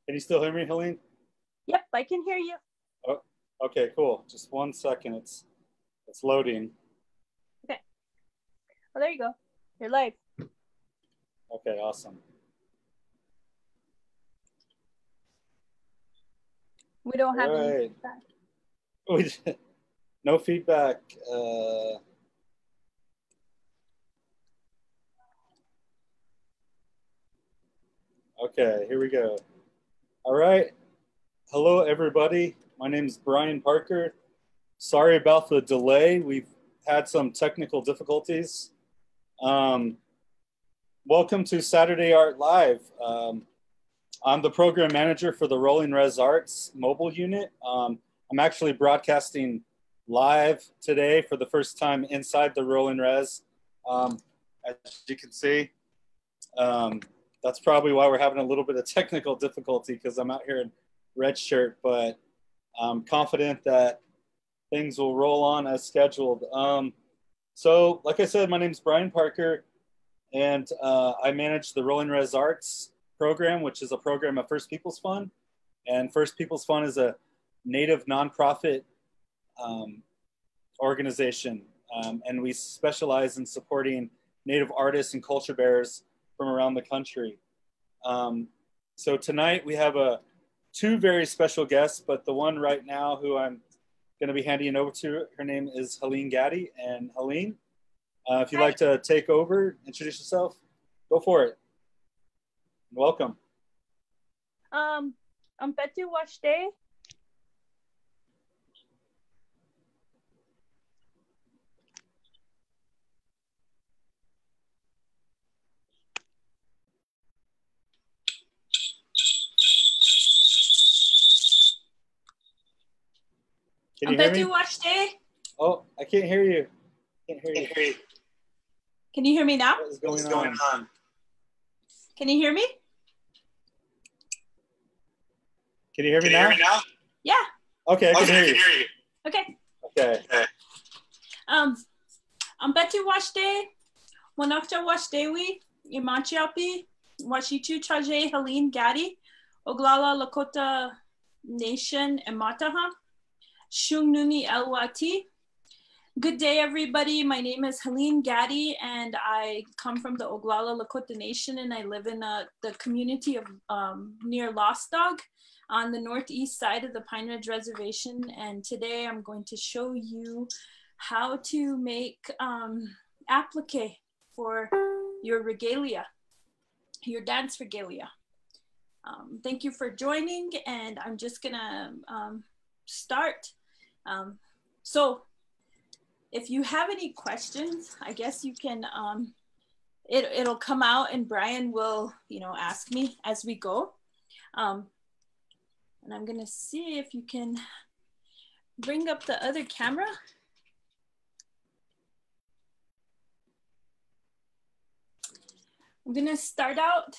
Can you still hear me, Helene? Yep, I can hear you. Oh, okay, cool. Just 1 second. It's loading. Okay. Oh, there you go. You're live. Okay, awesome. We don't have any feedback. No feedback. Okay, here we go. All right. Hello, everybody. My name is Brian Parker. Sorry about the delay. We've had some technical difficulties. Welcome to Saturday Art Live. I'm the program manager for the Rolling Res Arts mobile unit. I'm actually broadcasting live today for the first time inside the Rolling Res. As you can see, that's probably why we're having a little bit of technical difficulty, because I'm out here in red shirt, but I'm confident that things will roll on as scheduled. So like I said, my name is Brian Parker, and I manage the Rolling Res Arts program, which is a program of First Peoples Fund. And First Peoples Fund is a Native nonprofit organization. And we specialize in supporting Native artists and culture bearers from around the country. So tonight we have two very special guests, but the one right now who I'm going to be handing it over to, her name is Helene Gaddy. And Helene, if you'd like to take over, introduce yourself, go for it. Welcome. I'm Betty Washday. Can you hear me? Washday. Oh, I can't hear you. Can't hear you. Can you hear me now? What is going on? Can you hear me? Can you hear me now? Yeah. Okay, I can hear you. Okay. I'm Betty Washday. Wanafta Washdewi, Imachiapi, Washichu Chaje Helene Gaddy, Oglala Lakota Nation Emataha, Shungnuni Elwati. Good day, everybody. My name is Helene Gaddy, and I come from the Oglala Lakota Nation, and I live in the community of near Lost Dog on the northeast side of the Pine Ridge Reservation. And today I'm going to show you how to make applique for your regalia, your dance regalia. Thank you for joining, and I'm just gonna start. So if you have any questions, I guess you can, it'll come out and Brian will, ask me as we go. And I'm gonna see if you can bring up the other camera. I'm gonna start out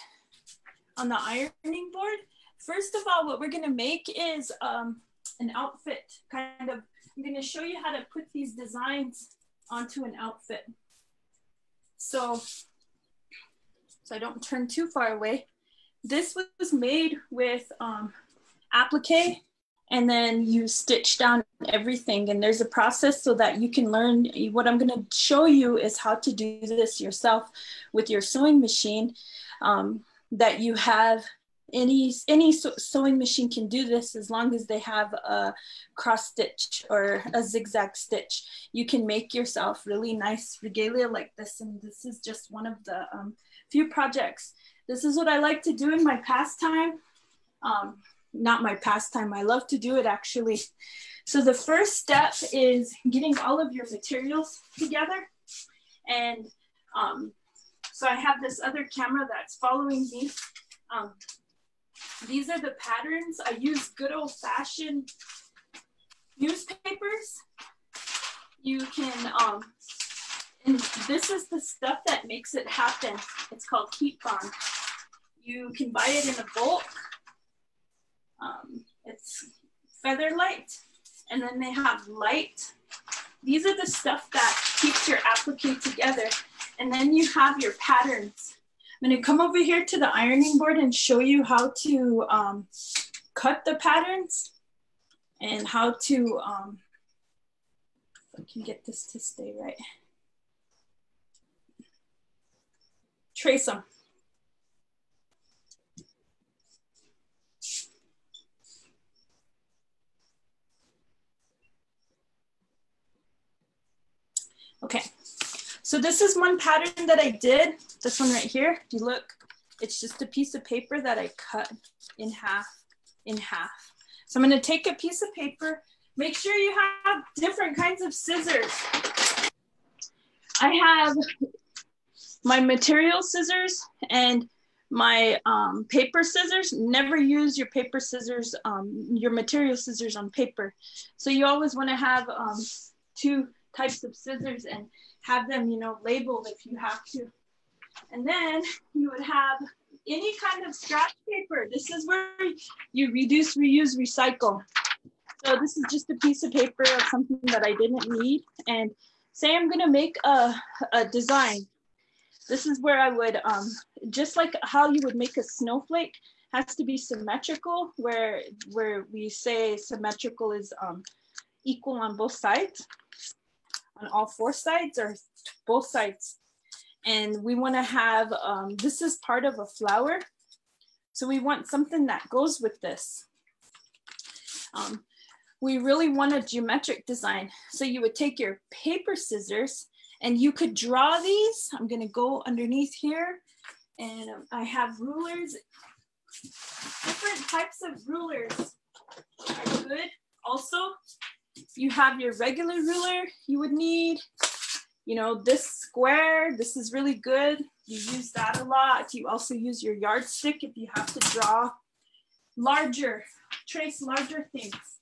on the ironing board. First of all, what we're gonna make is an outfit, kind of. I'm gonna show you how to put these designs onto an outfit. So I don't turn too far away. This was made with applique, and then you stitch down everything. And there's a process so that you can learn. What I'm gonna show you is how to do this yourself with your sewing machine, that you have. Any sewing machine can do this as long as they have a cross stitch or a zigzag stitch. You can make yourself really nice regalia like this. And this is just one of the few projects. This is what I like to do in my pastime. Not my pastime, I love to do it actually. So the first step is getting all of your materials together. And so I have this other camera that's following me. These are the patterns. I use good old-fashioned newspapers. You can, and this is the stuff that makes it happen. It's called heat bond. You can buy it in a bulk. It's feather light, and then they have light. These are the stuff that keeps your applique together. And then you have your patterns. I'm gonna come over here to the ironing board and show you how to cut the patterns and how to, if I can get this to stay right, trace them. Okay, so this is one pattern that I did, this one right here. If you look, it's just a piece of paper that I cut in half. So I'm gonna take a piece of paper, make sure you have different kinds of scissors. I have my material scissors and my paper scissors. Never use your paper scissors, your material scissors on paper. So you always wanna have two types of scissors and have them, you know, labeled if you have to. And then you would have any kind of scratch paper. This is where you reduce, reuse, recycle. So this is just a piece of paper of something that I didn't need. And say I'm gonna make a design. This is where I would, just like how you would make a snowflake, has to be symmetrical, where we say symmetrical is equal on both sides, on all four sides or both sides. And we want to have, this is part of a flower. So we want something that goes with this. We really want a geometric design. So you would take your paper scissors and you could draw these. I'm gonna go underneath here and I have rulers. Different types of rulers are good. Also, you have your regular ruler you would need. You know, this square, this is really good. You use that a lot. You also use your yardstick if you have to draw larger, trace larger things.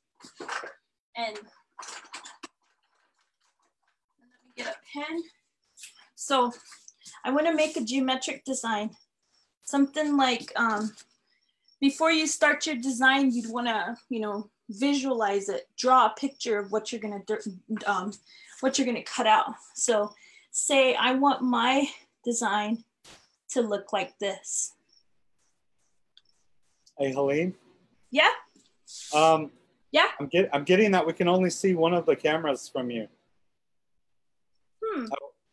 And let me get a pen. So I want to make a geometric design. Something like, before you start your design, you'd want to, you know, visualize it, draw a picture of what you're going to cut out. So say I want my design to look like this. Hey, Helene? Yeah? Yeah? I'm getting that we can only see one of the cameras from you.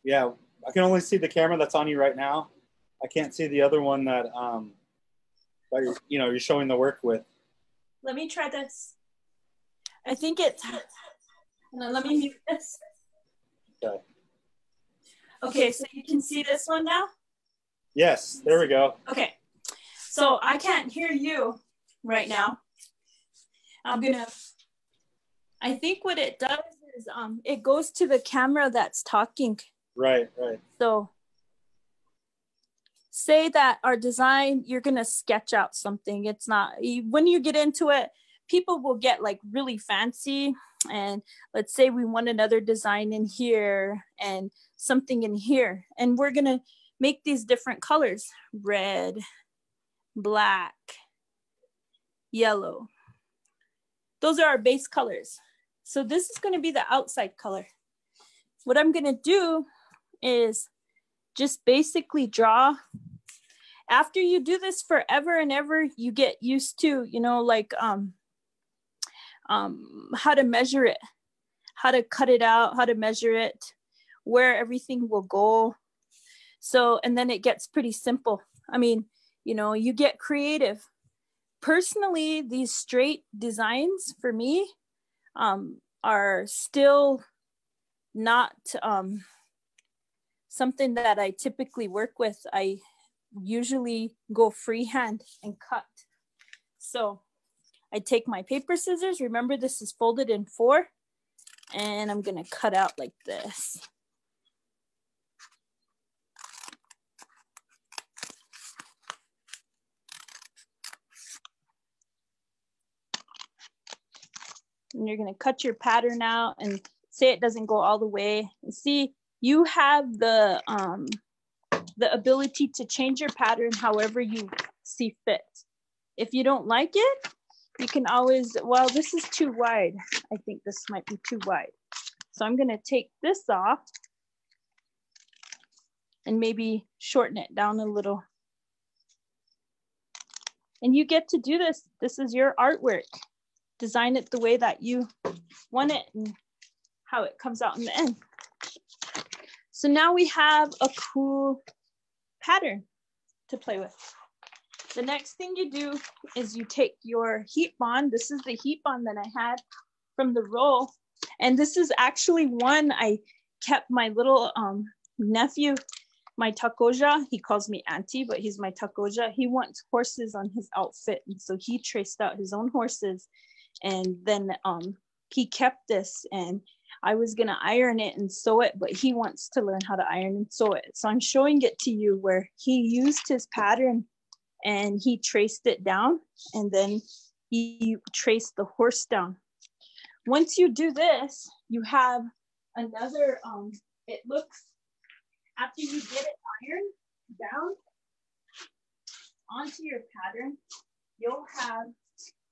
Yeah, I can only see the camera that's on you right now. I can't see the other one that, you're showing the work with. Let me try this. I think it's, let me mute this. Okay. Okay, so you can see this one now? Yes, there we go. Okay, so I can't hear you right now. I think what it does is it goes to the camera that's talking. Right. So say that our design, you're gonna sketch out something. It's not, when you get into it, people will get like really fancy. And let's say we want another design in here and something in here. And we're gonna make these different colors: red, black, yellow. Those are our base colors. So this is gonna be the outside color. What I'm gonna do is just basically draw. After you do this forever and ever, you get used to, you know, like how to measure it, how to cut it out, how to measure it, where everything will go. So, and then it gets pretty simple. I mean, you know, you get creative. Personally, these straight designs for me are still not something that I typically work with. I usually go freehand and cut. So I take my paper scissors. Remember, this is folded in 4, and I'm gonna cut out like this. And you're gonna cut your pattern out and say it doesn't go all the way. And see, you have the ability to change your pattern however you see fit. If you don't like it, you can always, well, this is too wide. I think this might be too wide. So I'm gonna take this off and maybe shorten it down a little. And you get to do this. This is your artwork. Design it the way that you want it and how it comes out in the end. So now we have a cool pattern to play with. The next thing you do is you take your heat bond. This is the heat bond that I had from the roll. And this is actually one I kept my little nephew, my takoja. He calls me auntie, but he's my takoja. He wants horses on his outfit. And so he traced out his own horses. And then he kept this, and I was gonna iron it and sew it, but he wants to learn how to iron and sew it. So I'm showing it to you where he used his pattern and he traced it down, and then he traced the horse down. Once you do this, you have another, it looks, after you get it ironed down onto your pattern, you'll have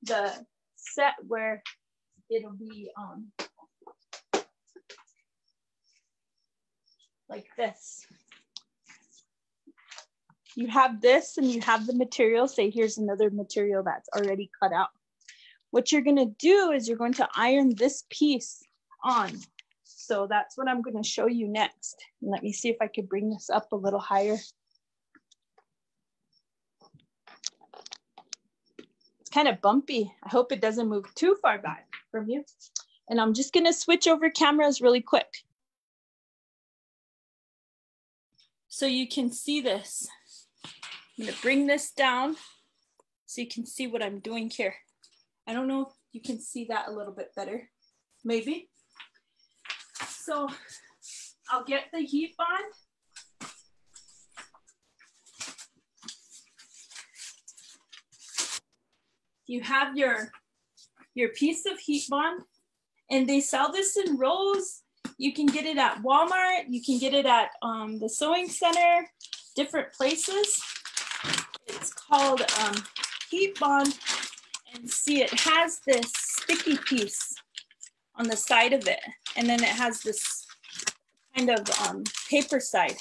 the set where it'll be like this. You have this and you have the material. Say here's another material that's already cut out. What you're going to do is you're going to iron this piece on. So that's what I'm going to show you next. Let me see if I could bring this up a little higher. It's kind of bumpy. I hope it doesn't move too far back from you. And I'm just going to switch over cameras really quick, so you can see this. I'm going to bring this down so you can see what I'm doing here. I don't know if you can see that a little bit better, maybe. So I'll get the heat bond. You have your piece of heat bond, and they sell this in rolls. You can get it at Walmart. You can get it at the sewing center, different places. It's called heat bond. And see, it has this sticky piece on the side of it. And then it has this kind of paper side.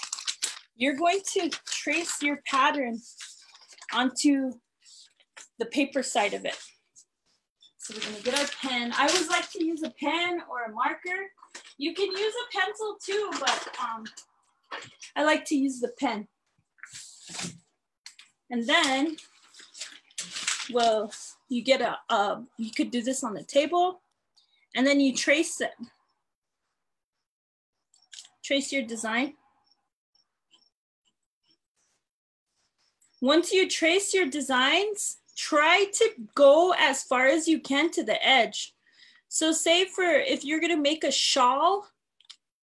You're going to trace your pattern onto the paper side of it. So we're going to get our pen. I always like to use a pen or a marker. You can use a pencil too, but I like to use the pen. And then, well, you get you could do this on the table, and then you trace it. Trace your design. Once you trace your designs, try to go as far as you can to the edge. So say if you're gonna make a shawl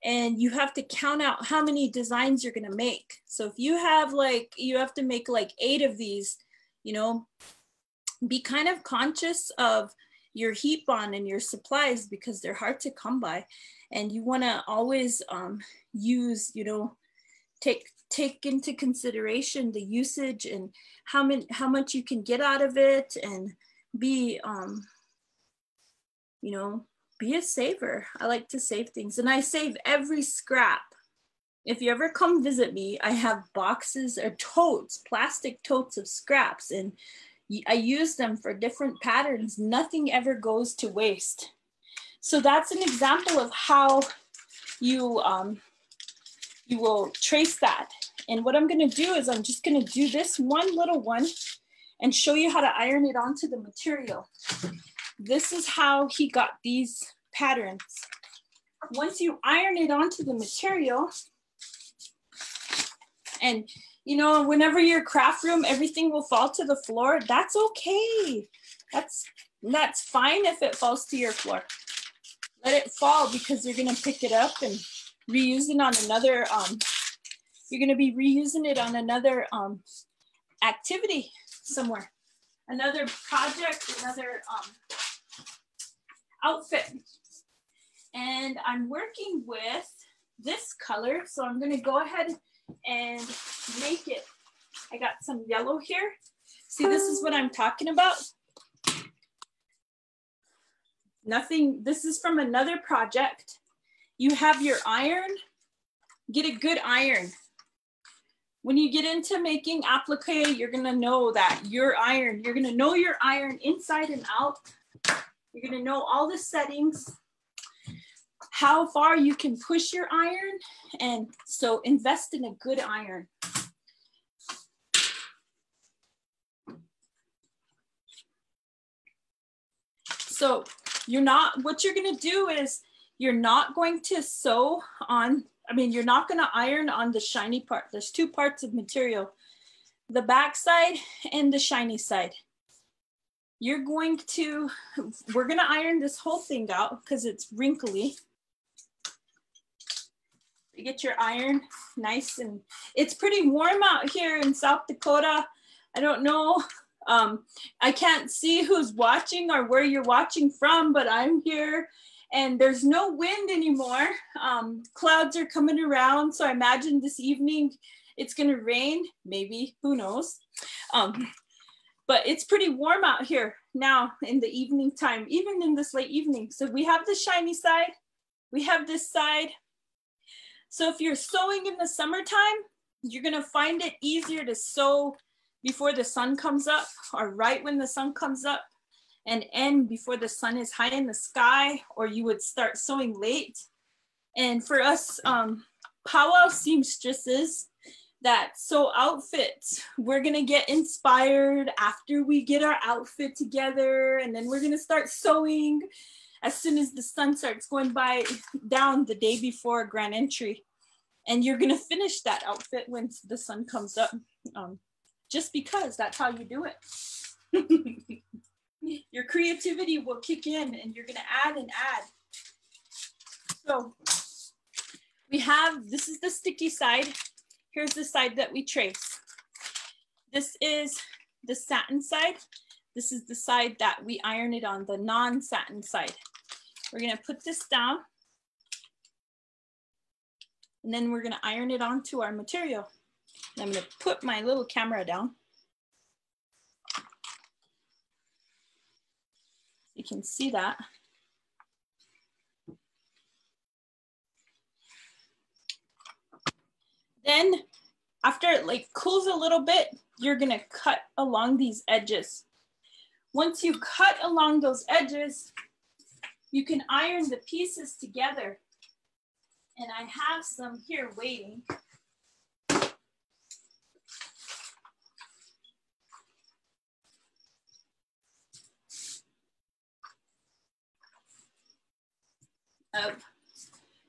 and you have to count out how many designs you're gonna make. So if you have you have to make 8 of these, you know, be kind of conscious of your heat bond and your supplies, because they're hard to come by. And you wanna always use, you know, take into consideration the usage and how much you can get out of it, and be, you know, be a saver. I like to save things, and I save every scrap. If you ever come visit me, I have boxes or totes, plastic totes of scraps, and I use them for different patterns. Nothing ever goes to waste. So that's an example of how you will trace that. And what I'm gonna do is I'm just gonna do this one little one and show you how to iron it onto the material. This is how he got these patterns. Once you iron it onto the material, and you know, whenever your craft room, everything will fall to the floor, that's okay. That's fine if it falls to your floor. Let it fall, because you're gonna pick it up and reuse it on another, you're gonna be reusing it on another activity somewhere, another project, another outfit. And I'm working with this color, so I'm gonna go ahead and make it. I got some yellow here. See, this is what I'm talking about. This is from another project. You have your iron, get a good iron. When you get into making applique, you're gonna know that your iron, you're gonna know your iron inside and out. You're gonna know all the settings, how far you can push your iron, and so invest in a good iron. So what you're gonna do is you're not going to sew on, you're not gonna iron on the shiny part. There's two parts of material, the back side and the shiny side. We're gonna iron this whole thing out because it's wrinkly. You get your iron nice, and it's pretty warm out here in South Dakota. I don't know, I can't see who's watching or where you're watching from, but I'm here and there's no wind anymore. Clouds are coming around, so I imagine this evening it's gonna rain, maybe, who knows. But it's pretty warm out here now in the evening time, even in this late evening. So we have the shiny side, we have this side. So if you're sewing in the summertime, you're gonna find it easier to sew before the sun comes up, or right when the sun comes up, and end before the sun is high in the sky, or you would start sewing late. And for us powwow seamstresses that sew outfits, we're gonna get inspired after we get our outfit together, and then we're gonna start sewing as soon as the sun starts going down the day before grand entry. And you're gonna finish that outfit when the sun comes up, just because that's how you do it. Your creativity will kick in and you're gonna add and add. So this is the sticky side. Here's the side that we trace. This is the satin side. This is the side that we iron it on, the non-satin side. We're gonna put this down, and then we're gonna iron it onto our material. And I'm gonna put my little camera down. You can see that. Then after it cools a little bit, you're gonna cut along these edges. Once you cut along those edges, you can iron the pieces together. And I have some here waiting. Of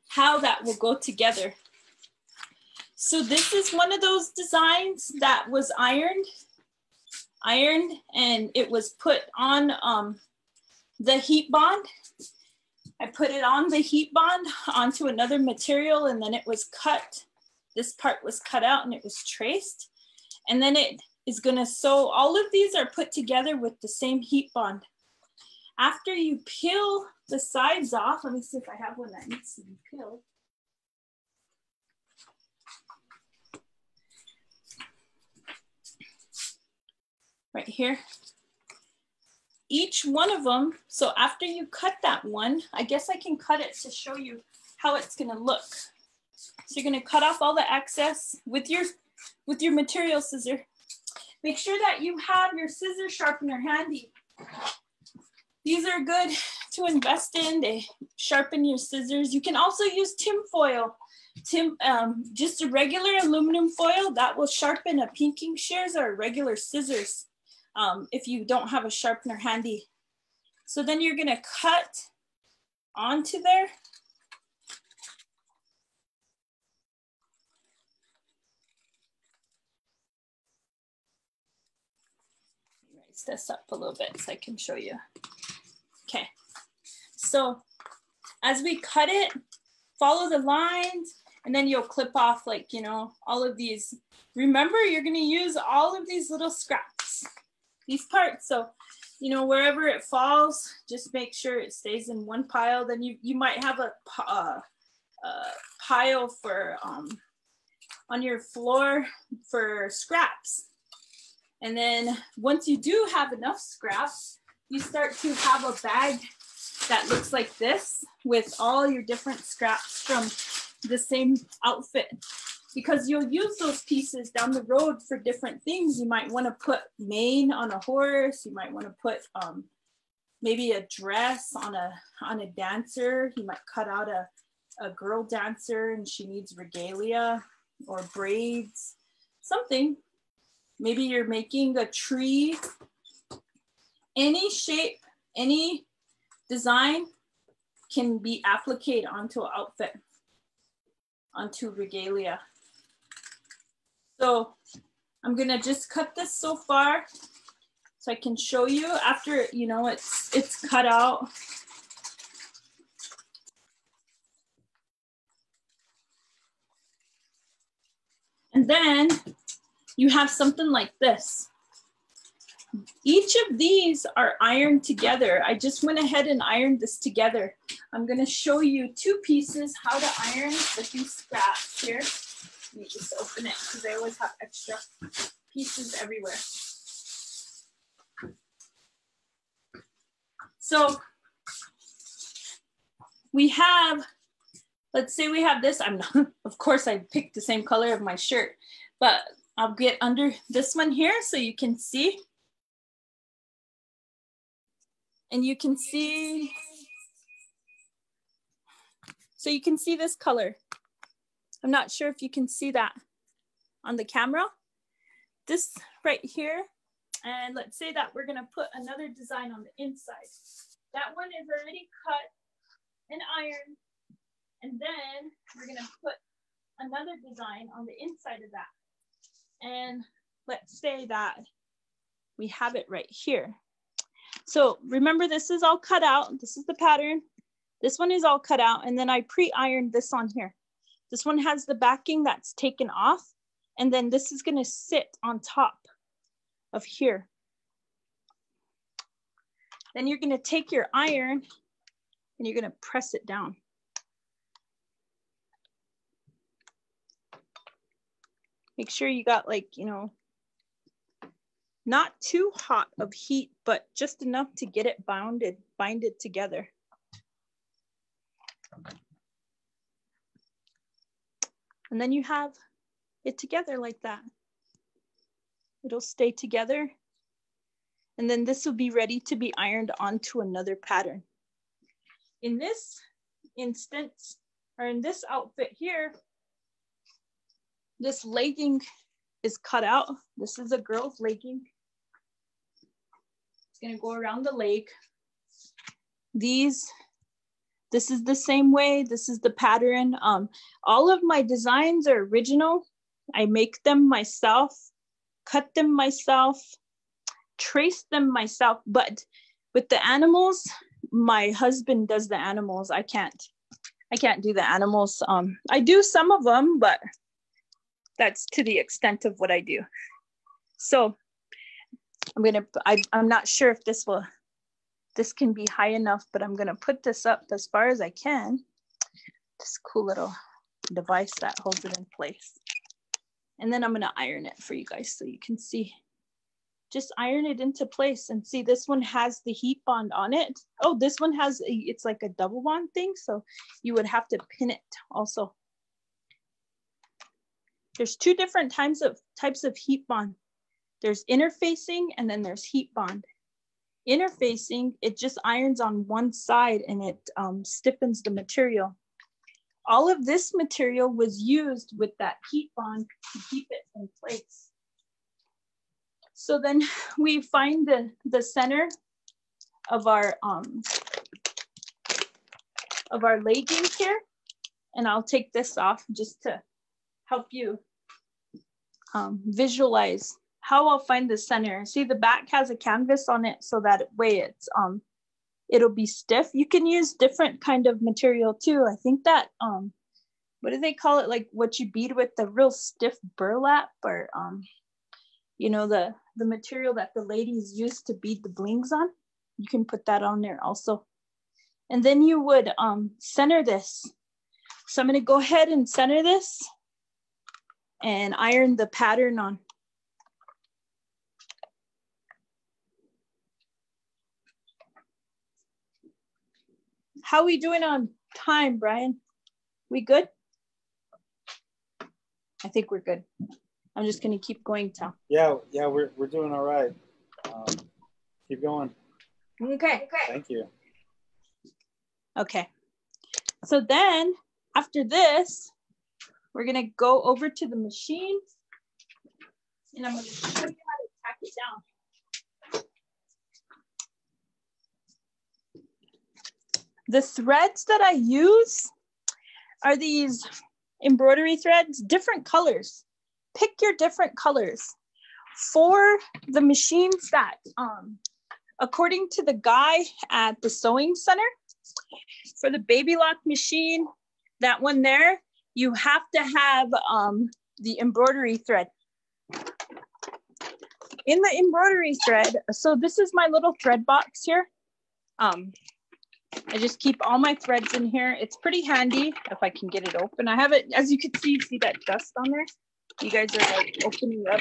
how that will go together. So this is one of those designs that was ironed, and it was put on the heat bond. I put it on the heat bond onto another material, and then it was cut. This part was cut out and it was traced. And then it is gonna sew. All of these are put together with the same heat bond. After you peel the sides off, let me see if I have one that needs to be peeled. Right here. Each one of them, so after you cut that one, I guess I can cut it to show you how it's gonna look. So you're gonna cut off all the excess with your material scissor. Make sure that you have your scissor sharpener handy. These are good to invest in. They sharpen your scissors. You can also use tin foil. Just a regular aluminum foil that will sharpen a pinking shears or regular scissors if you don't have a sharpener handy. So then you're gonna cut onto there. Raise this up a little bit so I can show you. Okay, so as we cut it, follow the lines, and then you'll clip off all of these. Remember, you're gonna use all of these little scraps, these parts. So, wherever it falls, just make sure it stays in one pile. Then you might have a pile for on your floor for scraps. And then once you do have enough scraps, you start to have a bag that looks like this with all your different scraps from the same outfit. because you'll use those pieces down the road for different things. You might want to put mane on a horse. You might want to put maybe a dress on a dancer. You might cut out a girl dancer and she needs regalia or braids, something. Maybe you're making a tree. Any shape, any design can be applied onto an outfit, onto regalia. So I'm gonna just cut this so far so I can show you after, you know, it's cut out. And then you have something like this. Each of these are ironed together. I just went ahead and ironed this together. I'm gonna show you two pieces, how to iron with these scraps here. Let me just open it because I always have extra pieces everywhere. So we have, let's say we have this. I'm not, of course I picked the same color of my shirt, but I'll get under this one here so you can see. And you can see, so you can see this color. I'm not sure if you can see that on the camera. This right here, and let's say that we're gonna put another design on the inside. That one is already cut and ironed, and then we're gonna put another design on the inside of that. And let's say that we have it right here. So remember, this is all cut out. This is the pattern. This one is all cut out, and then I pre-ironed this on here. This one has the backing that's taken off, and then this is gonna sit on top of here. Then you're gonna take your iron and you're gonna press it down. Make sure you got, like, you know, not too hot of heat, but just enough to get it bind it together. And then you have it together like that. It'll stay together. And then this will be ready to be ironed onto another pattern. In this instance, or in this outfit here, this legging is cut out. This is a girl's legging. It's gonna go around the leg. This is the same way. This is the pattern. All of my designs are original. I make them myself, cut them myself, trace them myself. But with the animals, my husband does the animals. I can't do the animals. I do some of them, but that's to the extent of what I do. So I'm not sure if this can be high enough, but I'm gonna put this up as far as I can. This cool little device that holds it in place. And then I'm gonna iron it for you guys so you can see. Just iron it into place, and see, this one has the heat bond on it. Oh, this one has, it's like a double bond thing, so you would have to pin it also. There's two different types of heat bond. There's interfacing, and then there's heat bond. Interfacing, it just irons on one side and it stiffens the material. All of this material was used with that heat bond to keep it in place. So then we find the center of our legging here, and I'll take this off just to help you visualize how I'll find the center. See, the back has a canvas on it, so that way it's it'll be stiff. You can use different kind of material too. I think that what do they call it? Like what you bead with, the real stiff burlap, or you know, the material that the ladies use to bead the blings on. You can put that on there also. And then you would center this. So I'm gonna go ahead and center this and iron the pattern on. How are we doing on time, Brian? We good? I think we're good. I'm just gonna keep going, Tom. Yeah, we're doing all right. Keep going. Okay. Thank you. Okay. So then after this, we're gonna go over to the machines and I'm gonna show you how to tack it down. The threads that I use are these embroidery threads, different colors. Pick your different colors. For the machines that, according to the guy at the sewing center, for the baby lock machine, that one there, you have to have the embroidery thread. In the embroidery thread, so this is my little thread box here. I just keep all my threads in here. It's pretty handy if I can get it open. I have it, as you can see that dust on there? You guys are like opening up.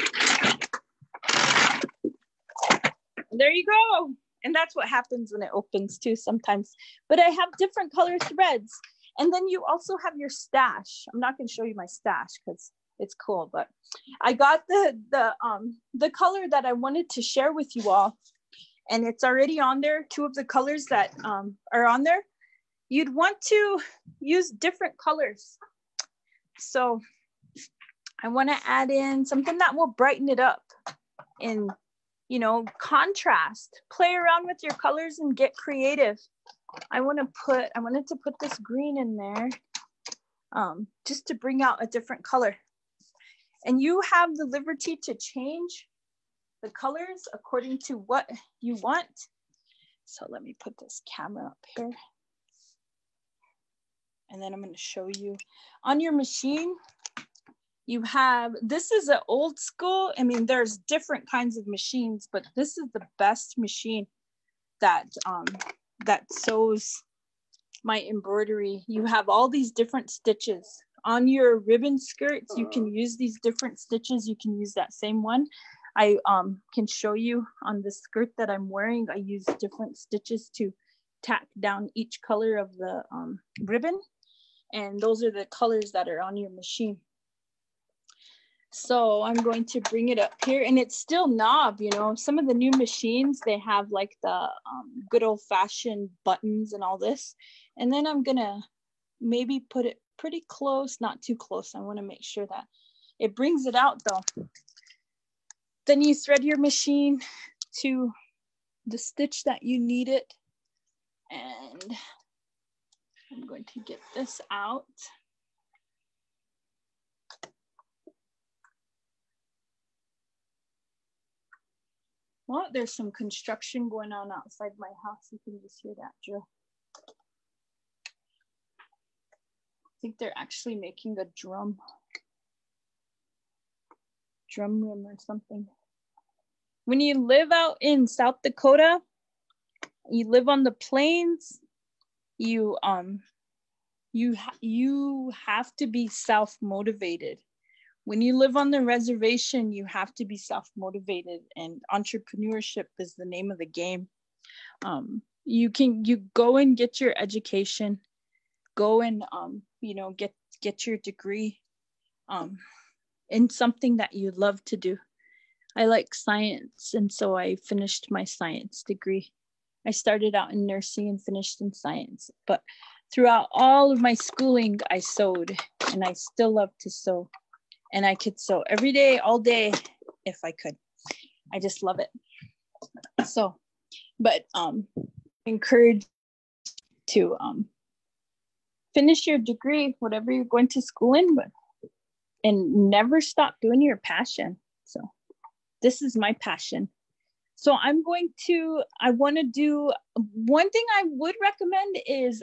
And there you go. And that's what happens when it opens too sometimes. But I have different color threads. And then you also have your stash. I'm not going to show you my stash because it's cool, but I got the color that I wanted to share with you all. And it's already on there, 2 of the colors that are on there. You'd want to use different colors. So I want to add in something that will brighten it up in, you know, contrast. Play around with your colors and get creative. I wanted to put this green in there just to bring out a different color. And you have the liberty to change the colors according to what you want. So let me put this camera up here. And then I'm going to show you on your machine. You have, this is an old school. I mean, there's different kinds of machines, but this is the best machine that that sews my embroidery. You have all these different stitches on your ribbon skirts. You can use these different stitches. You can use that same one. I can show you on the skirt that I'm wearing. I use different stitches to tack down each color of the ribbon. And those are the colors that are on your machine. So I'm going to bring it up here, and it's still knob, you know. Some of the new machines, they have like the good old fashioned buttons and all this. And then I'm gonna maybe put it pretty close, not too close. I wanna make sure that it brings it out though. Then you thread your machine to the stitch that you need it. And I'm going to get this out. Well, there's some construction going on outside my house. You can just hear that drill. I think they're actually making a drum room or something. When you live out in South Dakota, you live on the plains, you have to be self-motivated. When you live on the reservation, you have to be self-motivated, and entrepreneurship is the name of the game. You go and get your education, go and you know, get your degree in something that you love to do. I like science, and so I finished my science degree. I started out in nursing and finished in science, but throughout all of my schooling, I sewed, and I still love to sew. And I could sew every day, all day, if I could. I just love it. So, but encourage to finish your degree, whatever you're going to school in, and never stop doing your passion. So this is my passion. So I want to do, one thing I would recommend is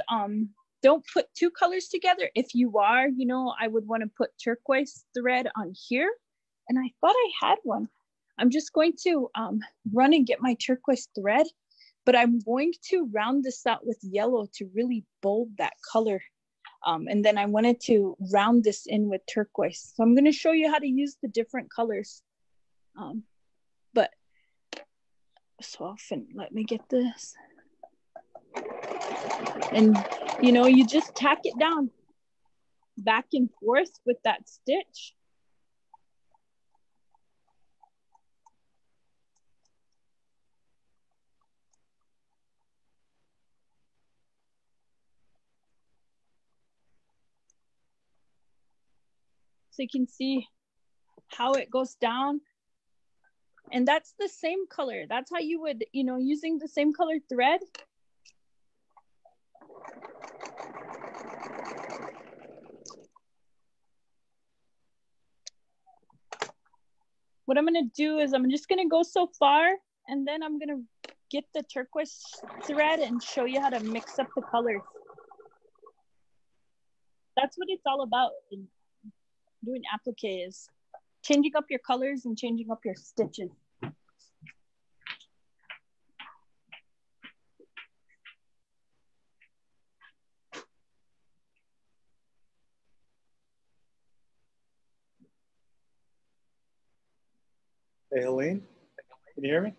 don't put 2 colors together. If you are, you know, I would want to put turquoise thread on here. And I thought I had one. I'm just going to run and get my turquoise thread, but I'm going to round this out with yellow to really bold that color. And then I wanted to round this in with turquoise. So I'm going to show you how to use the different colors. But so often, let me get this. And, you know, you just tack it down back and forth with that stitch. so you can see how it goes down. And that's the same color. That's how you would, you know, using the same color thread. What I'm going to do is I'm just going to go so far, and then I'm going to get the turquoise thread and show you how to mix up the colors. That's what it's all about in doing applique, is changing up your colors and changing up your stitches. Hey, Helene, can you hear me?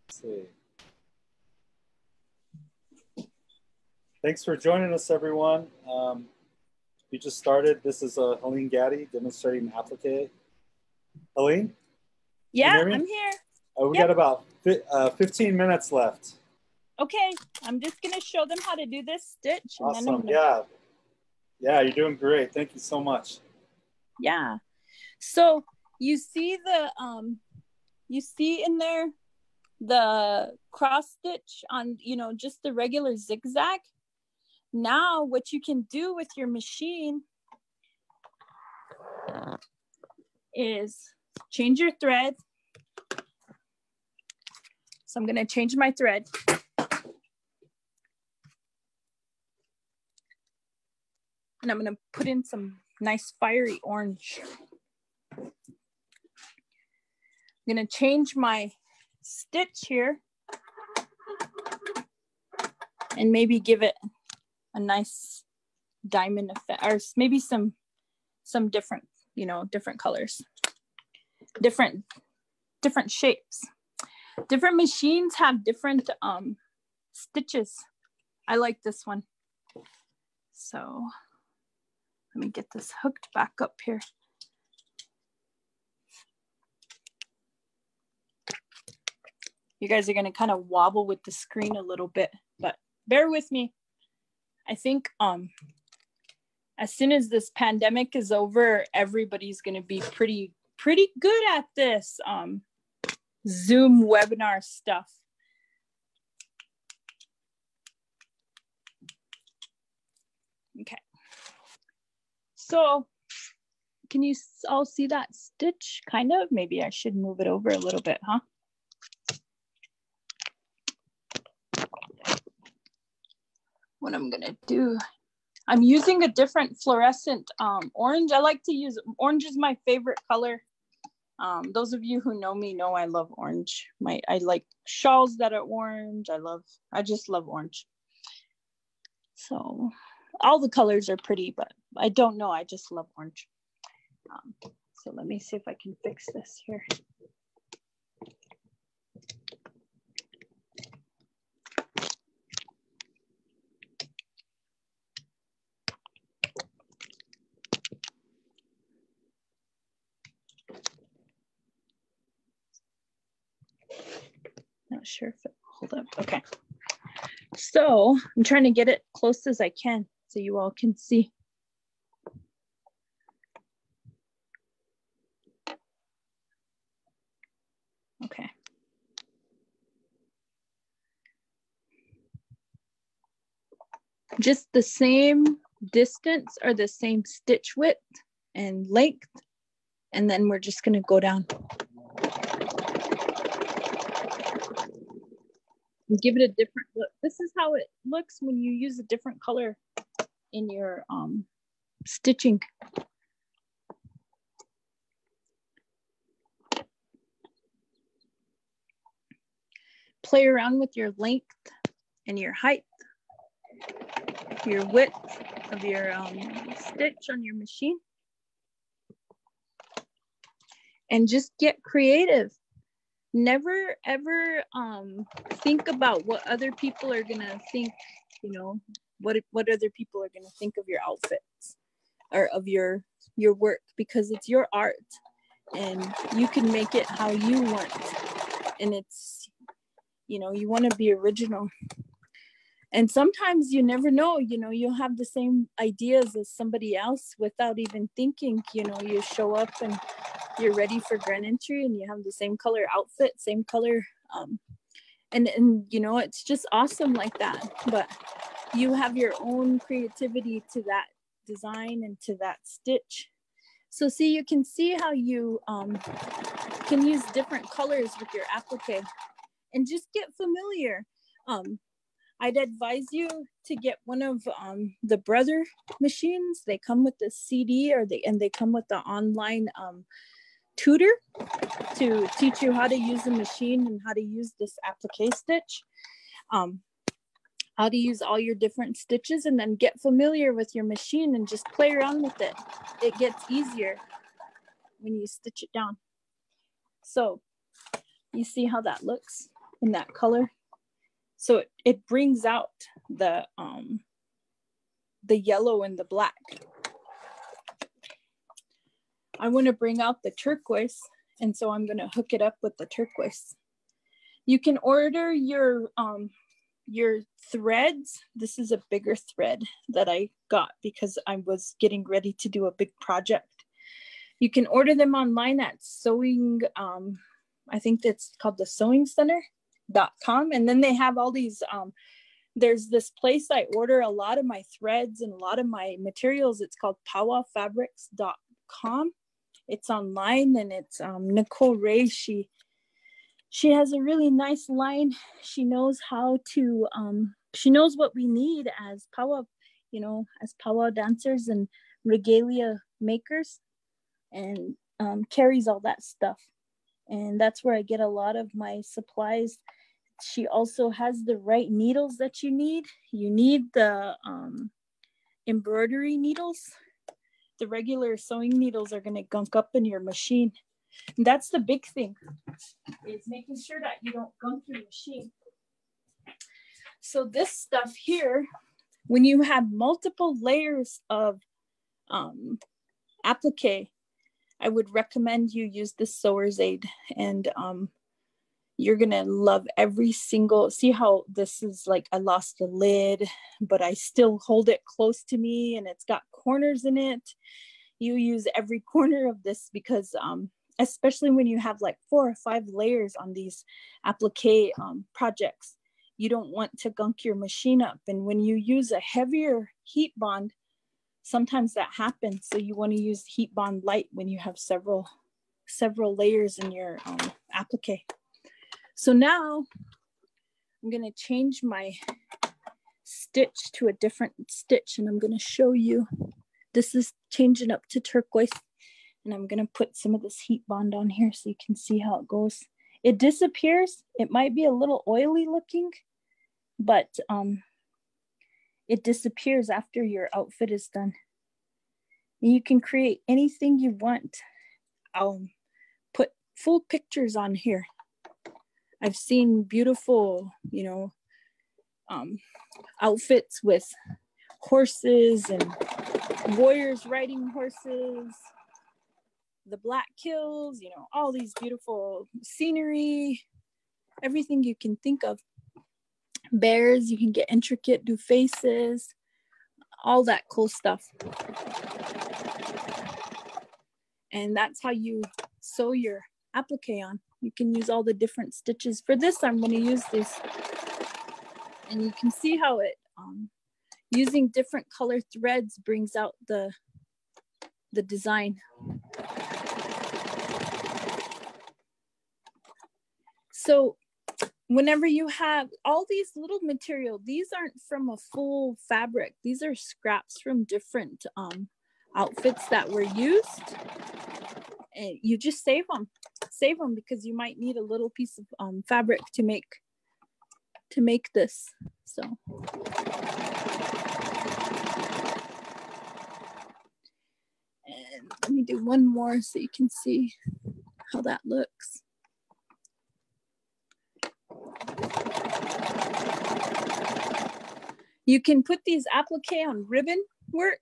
Let's see. Thanks for joining us, everyone. We just started. This is Helene Gaddy demonstrating applique. Helene? Yeah, I'm here. We got about 15 minutes left. Okay, I'm just going to show them how to do this stitch. And Awesome, then I'm gonna... Yeah, you're doing great. Thank you so much. Yeah. So you see you see in there the cross stitch on, you know, just the regular zigzag. Now what you can do with your machine is change your thread. So I'm going to change my thread. And I'm going to put in some nice fiery orange. I'm going to change my stitch here and maybe give it a nice diamond effect, or maybe some different, you know, different colors, different shapes. Different machines have different stitches. I like this one. So let me get this hooked back up here. You guys are going to kind of wobble with the screen a little bit, but bear with me. I think as soon as this pandemic is over, everybody's going to be pretty good at this Zoom webinar stuff. Okay. So can you all see that stitch? Kind of. Maybe I should move it over a little bit, huh? What I'm gonna do, I'm using a different fluorescent orange. I like to use orange, is my favorite color. Those of you who know me know I love orange. I like shawls that are orange. I just love orange. So all the colors are pretty, but I don't know, I just love orange. So let me see if I can fix this here. Not sure if it, hold up. Okay. So I'm trying to get it close as I can so you all can see. Okay. Just the same distance or the same stitch width and length. And then we're just going to go down. And give it a different look. This is how it looks when you use a different color in your stitching. Play around with your length and your height, your width of your stitch on your machine. And just get creative. Never ever think about what other people are gonna think, you know, what other people are gonna think of your outfits or of your work, because it's your art and you can make it how you want. And it's, you know, you want to be original. And sometimes you never know, you know, you'll have the same ideas as somebody else without even thinking. You know, you show up and you're ready for grand entry and you have the same color outfit, same color. And you know, it's just awesome like that. But you have your own creativity to that design and to that stitch. So see, you can see how you can use different colors with your applique and just get familiar. I'd advise you to get one of the Brother machines. They come with the CD and they come with the online tutor to teach you how to use the machine and how to use this applique stitch, how to use all your different stitches, and then get familiar with your machine and just play around with it. It gets easier when you stitch it down. So you see how that looks in that color? So it brings out the yellow and the black. I want to bring out the turquoise, and so I'm going to hook it up with the turquoise. You can order your threads. This is a bigger thread that I got because I was getting ready to do a big project. You can order them online at sewing, I think that's called the sewingcenter.com. And then they have all these, there's this place I order a lot of my threads and a lot of my materials. It's called powwowfabrics.com. It's online, and it's Nicole Ray. She has a really nice line. She knows how to, she knows what we need as powwow, you know, as powwow dancers and regalia makers, and carries all that stuff. And that's where I get a lot of my supplies. She also has the right needles that you need. You need the embroidery needles. The regular sewing needles are going to gunk up in your machine. And that's the big thing, is making sure that you don't gunk your machine. So this stuff here, when you have multiple layers of applique, I would recommend you use the sewer's aid, and you're gonna love every single, see how this is like, I lost the lid, but I still hold it close to me and it's got corners in it. You use every corner of this because especially when you have like 4 or 5 layers on these applique projects, you don't want to gunk your machine up. And when you use a heavier heat bond, sometimes that happens. So you want to use heat bond light when you have several layers in your applique. So now I'm going to change my stitch to a different stitch, and I'm going to show you. This is changing up to turquoise, and I'm going to put some of this heat bond on here so you can see how it goes. It disappears. It might be a little oily looking, but it disappears after your outfit is done. And you can create anything you want. I'll put full pictures on here. I've seen beautiful, you know, outfits with horses and warriors riding horses, the black kills, you know, all these beautiful scenery, everything you can think of. Bears, you can get intricate, do faces, all that cool stuff. And that's how you sew your applique on. You can use all the different stitches. For this, I'm going to use this. And you can see how it, using different color threads brings out the design. So whenever you have all these little material, these aren't from a full fabric. These are scraps from different outfits that were used. And you just save them because you might need a little piece of fabric to make this. So and let me do one more so you can see how that looks. You can put these applique on ribbon work.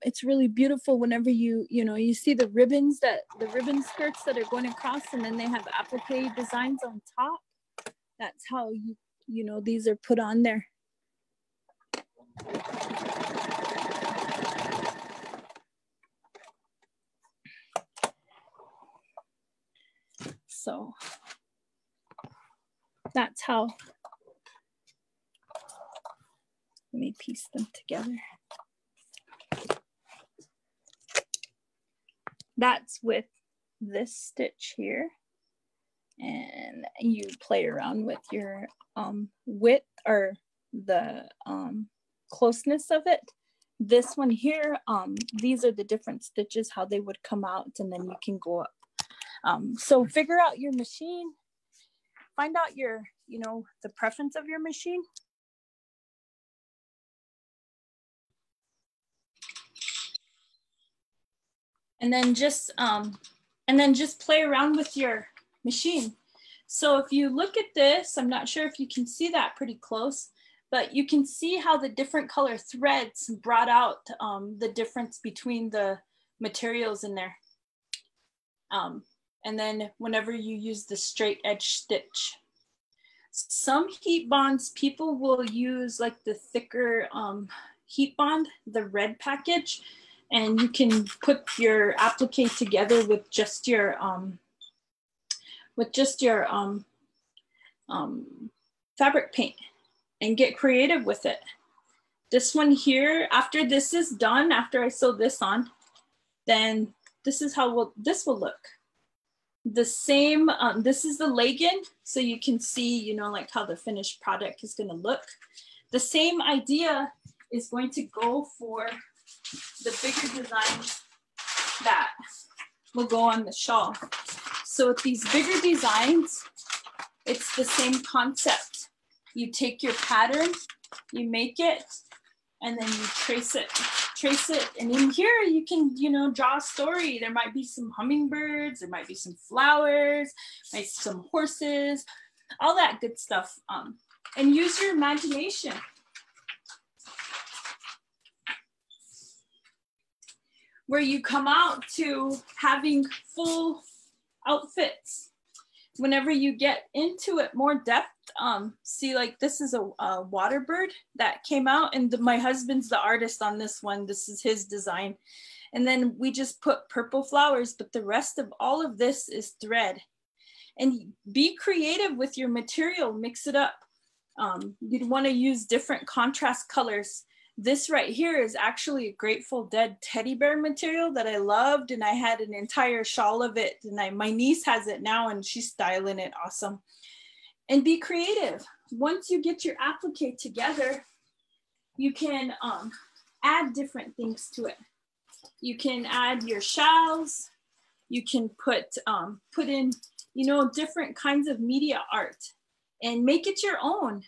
It's really beautiful whenever you see the ribbon skirts that are going across, and then they have applique designs on top. That's how you know, these are put on there. So that's how, let me piece them together. That's with this stitch here. And you play around with your width or the closeness of it. This one here, these are the different stitches, how they would come out, and then you can go up. So figure out your machine, find out your, you know, the preference of your machine. And then just play around with your machine. So if you look at this, I'm not sure if you can see that pretty close, but you can see how the different color threads brought out the difference between the materials in there. And then whenever you use the straight edge stitch. Some heat bonds, people will use like the thicker heat bond, the red package, and you can put your applique together with just your fabric paint and get creative with it. This one here, after this is done, after I sew this on, then this is how this will look. The same, this is the legging, so you can see, you know, like how the finished product is gonna look. The same idea is going to go for the bigger designs that will go on the shawl. So with these bigger designs, it's the same concept. You take your pattern, you make it, and then you trace it. And in here you can, you know, draw a story. There might be some hummingbirds, there might be some flowers, might be some horses, all that good stuff. And use your imagination. Where you come out to having full outfits. Whenever you get into it more depth, see, like this is a water bird that came out, and my husband's the artist on this one. This is his design. And then we just put purple flowers, but the rest of all of this is thread. And be creative with your material, mix it up. You'd want to use different contrast colors. This right here is actually a Grateful Dead teddy bear material that I loved, and I had an entire shawl of it, and my niece has it now and she's styling it awesome. And be creative. Once you get your applique together, you can add different things to it. You can add your shells. You can put in, you know, different kinds of media art and make it your own.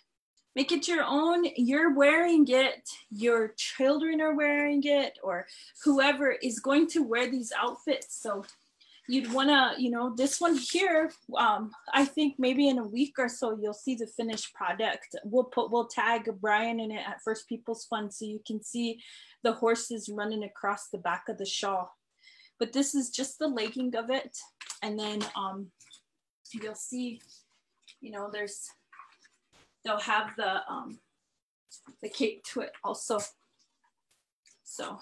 Make it your own. You're wearing it, your children are wearing it, or whoever is going to wear these outfits. So you'd wanna, you know, this one here, I think maybe in a week or so, you'll see the finished product. We'll tag Brian in it at First People's Fund so you can see the horses running across the back of the shawl. But this is just the legging of it. And then you'll see, you know, they'll have the cape to it also. So,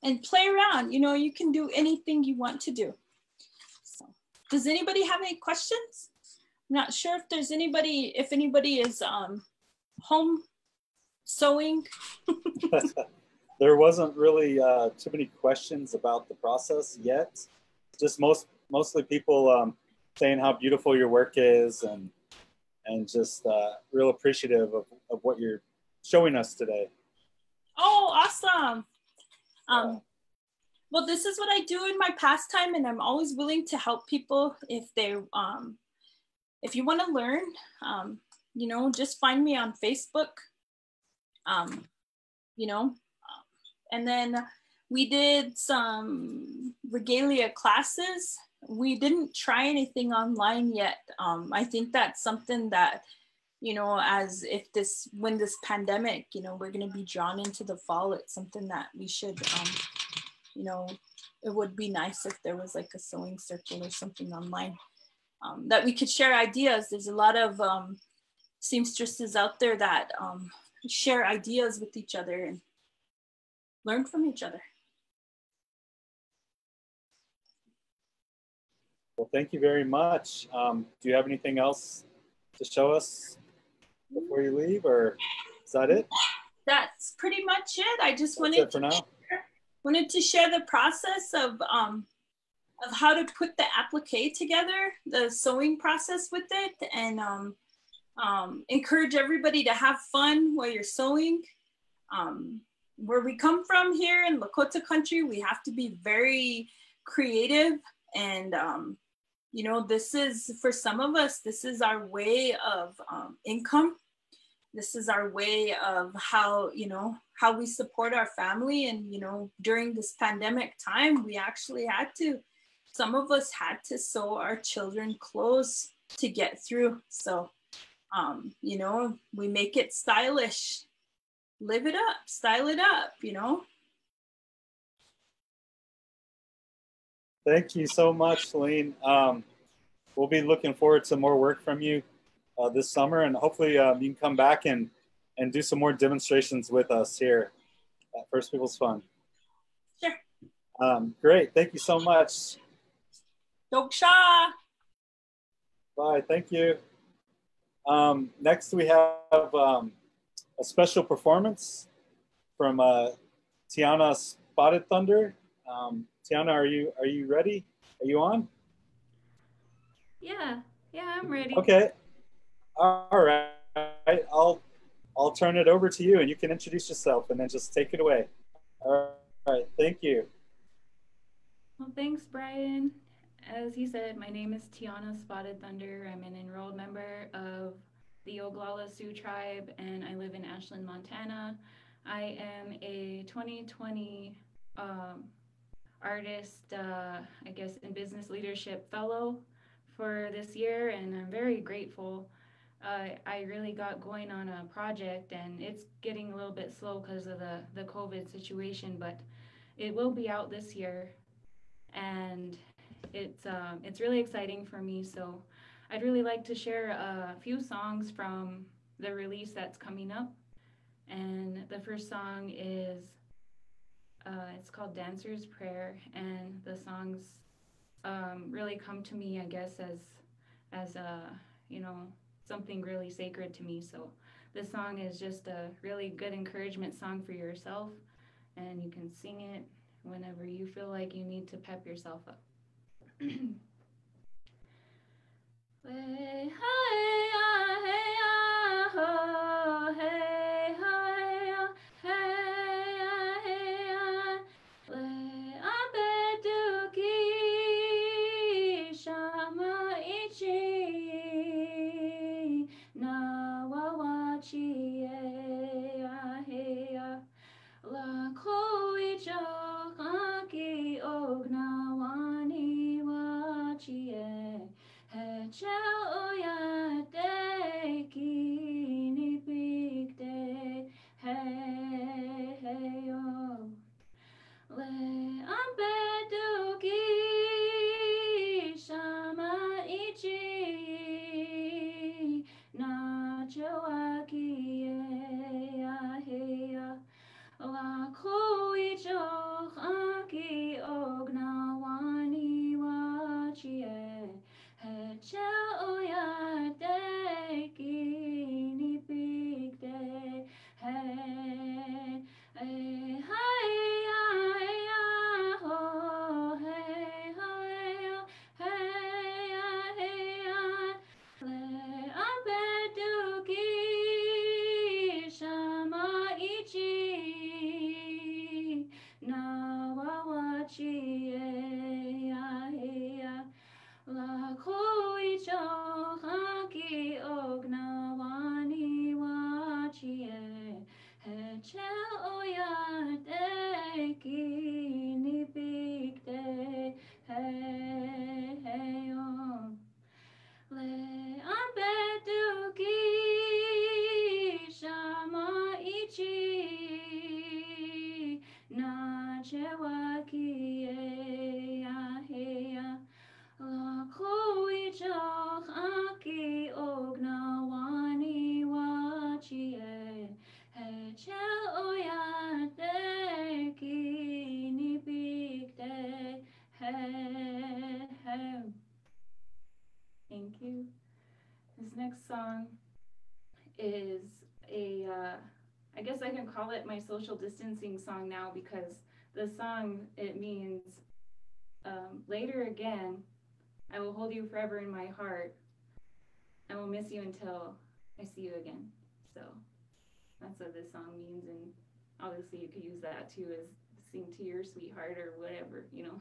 and play around, you know, you can do anything you want to do. So, does anybody have any questions? I'm not sure if there's anybody, if anybody is home sewing. There wasn't really too many questions about the process yet. Just mostly people saying how beautiful your work is, and just real appreciative of what you're showing us today. Oh, awesome. Well, this is what I do in my pastime, and I'm always willing to help people if they, if you want to learn, you know, just find me on Facebook, you know, and then we did some regalia classes. We didn't try anything online yet. I think that's something that, you know, as if when this pandemic, you know, we're going to be drawn into the fall, it's something that we should, you know, it would be nice if there was like a sewing circle or something online that we could share ideas. There's a lot of seamstresses out there that share ideas with each other and learn from each other. Well, thank you very much. Do you have anything else to show us before you leave, or is that it? That's pretty much it. I just wanted to share the process of how to put the applique together, the sewing process with it, and encourage everybody to have fun while you're sewing. Where we come from here in Lakota country, we have to be very creative, and you know, this is, for some of us, this is our way of income. This is our way of how, you know, how we support our family. And, you know, during this pandemic time, we actually had to, some of us had to sew our children clothes to get through. So, you know, we make it stylish, live it up, style it up, you know. Thank you so much, Celine. We'll be looking forward to more work from you this summer, and hopefully you can come back and do some more demonstrations with us here at First People's Fun. Sure. Great. Thank you so much. Doksha. Bye. Thank you. Next, we have a special performance from Tiana Spotted Thunder. Tiana, are you ready? Are you on? Yeah, I'm ready. Okay. All right. I'll turn it over to you, and you can introduce yourself, and then just take it away. All right. Thank you. Well, thanks, Brian. As he said, my name is Tiana Spotted Thunder. I'm an enrolled member of the Oglala Sioux tribe, and I live in Ashland, Montana. I am a 2020 artist, I guess, in business leadership fellow for this year, and I'm very grateful. I really got going on a project, and it's getting a little bit slow because of the COVID situation, but it will be out this year, and it's really exciting for me. So I'd really like to share a few songs from the release that's coming up, and the first song is it's called Dancer's Prayer, and the songs really come to me, I guess, as you know, something really sacred to me. So this song is just a really good encouragement song for yourself, and you can sing it whenever you feel like you need to pep yourself up. La koi chakaki ognawani wachie he chao ya de next song is I guess I can call it my social distancing song now, because the song, it means later again, I will hold you forever in my heart. I will miss you until I see you again. So that's what this song means, and obviously you could use that too as sing to your sweetheart or whatever, you know.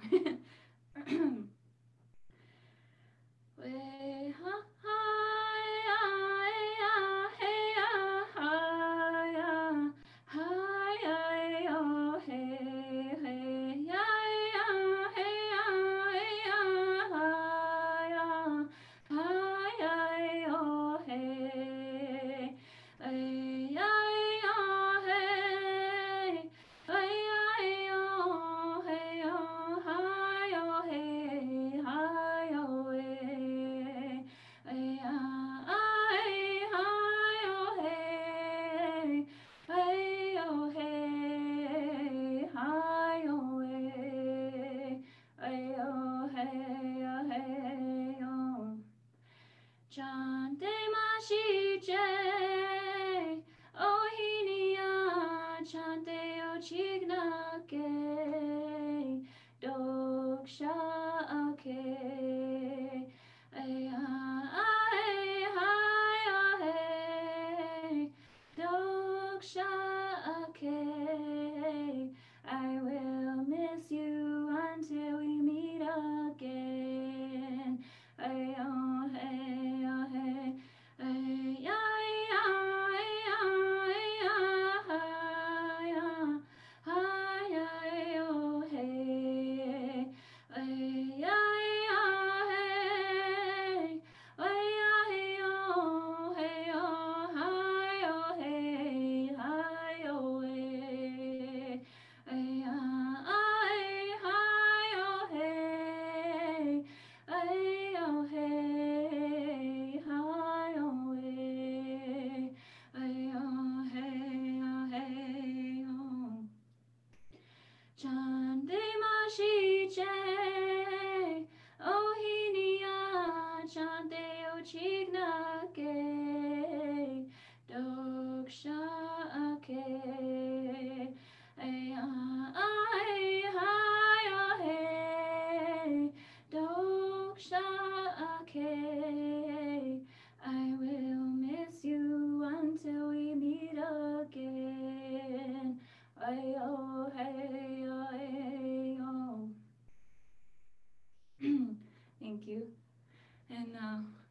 Chante mashije, ohinia, chante ochignake, doksha ake, doksha ake. I will miss you until we meet again. Hey, oh, hey, oh, hey, hey, yeah, Chande mashije, ohinia, chande ochignake, doksha ake, doksha ake. I will miss you until we meet again. Hey-oh, hey-oh, hey-oh. Thank you. And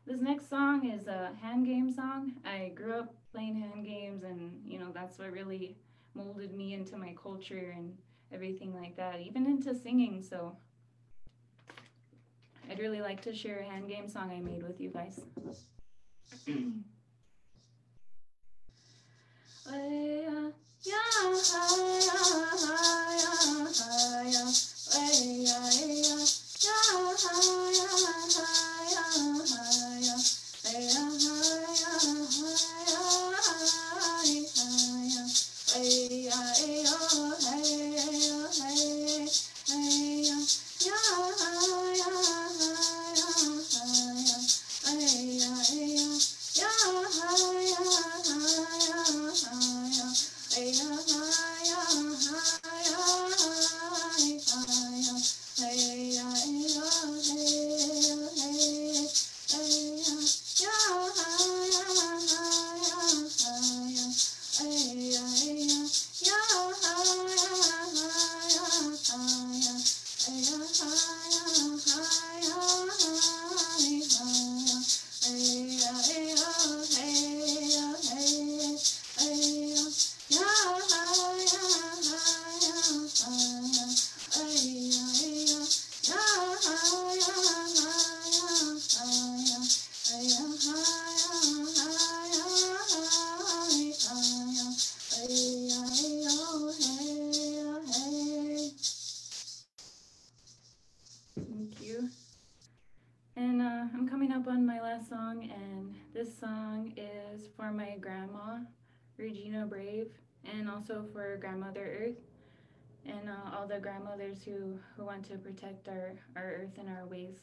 this next song is a hand game song. I grew up playing hand games, and you know, that's what really molded me into my culture and everything like that, even into singing. So I'd really like to share a hand game song I made with you guys. Thank you. And I'm coming up on my last song, and this song is for my grandma, Regina Brave, and also for Grandmother Earth, and all the grandmothers who want to protect our earth and our ways.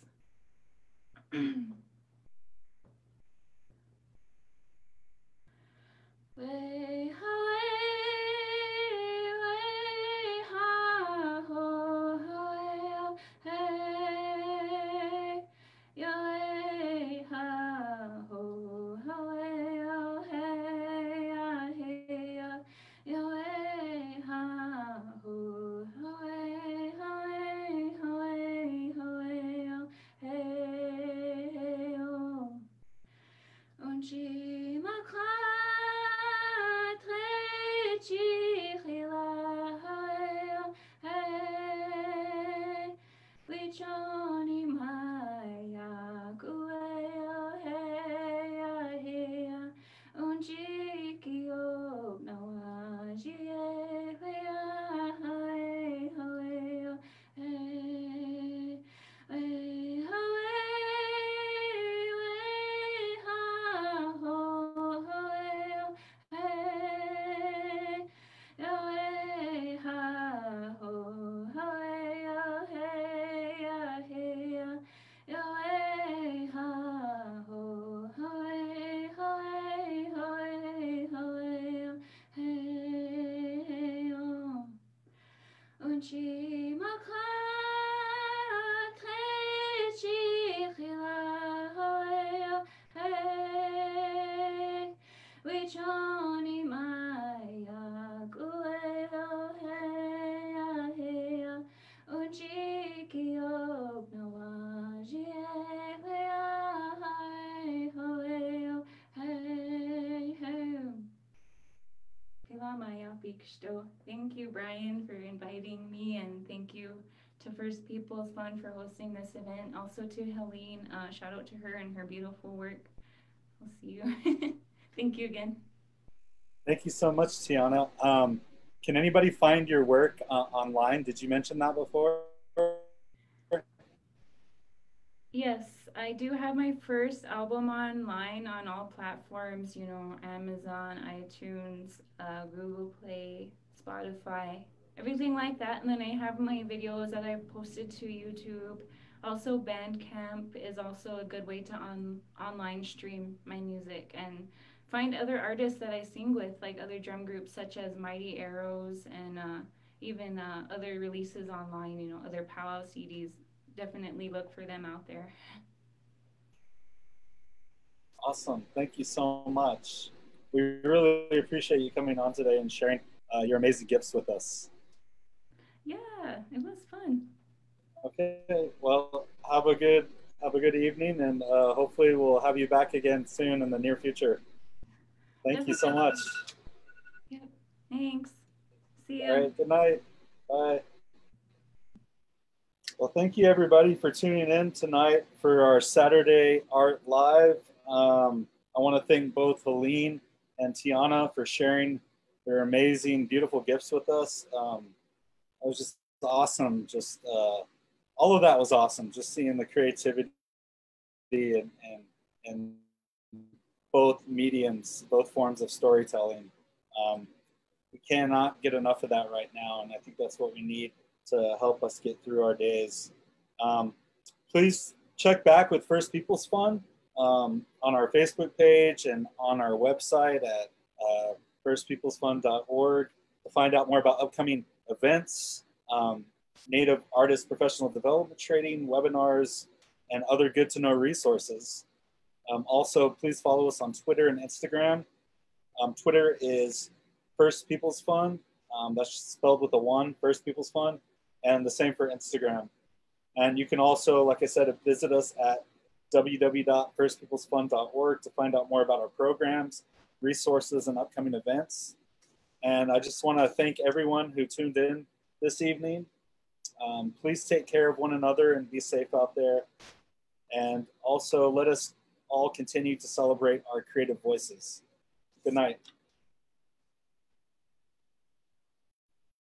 Way, ha, ho, hey, yo, way, ha, ho, hey, yo, way, ha, ho, hey, Unchi maklat rechi chila hey Wichoni maya kuea hey Unchi kio nawa jie hey hey Unchi maklat rechi chila hey Wichoni maya kueo hey Unchi kiop no ajie Thank you, Brian, for inviting me, and thank you to First Peoples Fund for hosting this event. Also to Helene, shout out to her and her beautiful work. We'll see you. Thank you again. Thank you so much, Tiana. Can anybody find your work online? Did you mention that before? Yes, I do have my first album online on all platforms, you know, Amazon, iTunes, Google Play, Spotify, everything like that. And then I have my videos that I've posted to YouTube. Also, Bandcamp is also a good way to online stream my music and find other artists that I sing with, like other drum groups such as Mighty Arrows and even other releases online, you know, other powwow CDs. Definitely look for them out there. Awesome. Thank you so much. We really appreciate you coming on today and sharing your amazing gifts with us. Yeah, it was fun. Okay. Well, have a good evening, and hopefully we'll have you back again soon in the near future. Thank you so much. Yep. Thanks. See All ya. right. Good night. Bye. Well, thank you everybody for tuning in tonight for our Saturday Art Live. I want to thank both Helene and Tiana for sharing their amazing, beautiful gifts with us. It was just awesome. Just all of that was awesome. Just seeing the creativity and both mediums, both forms of storytelling. We cannot get enough of that right now, and I think that's what we need to help us get through our days. Please check back with First Peoples Fund on our Facebook page and on our website at firstpeoplesfund.org to find out more about upcoming events, Native Artist Professional Development Training, webinars, and other good to know resources. Also, please follow us on Twitter and Instagram. Twitter is First Peoples Fund. That's spelled with a 1, First Peoples Fund, and the same for Instagram. And you can also, like I said, visit us at www.firstpeoplesfund.org to find out more about our programs, resources, and upcoming events. And I just want to thank everyone who tuned in this evening. Please take care of one another and be safe out there. And also let us all continue to celebrate our creative voices. Good night.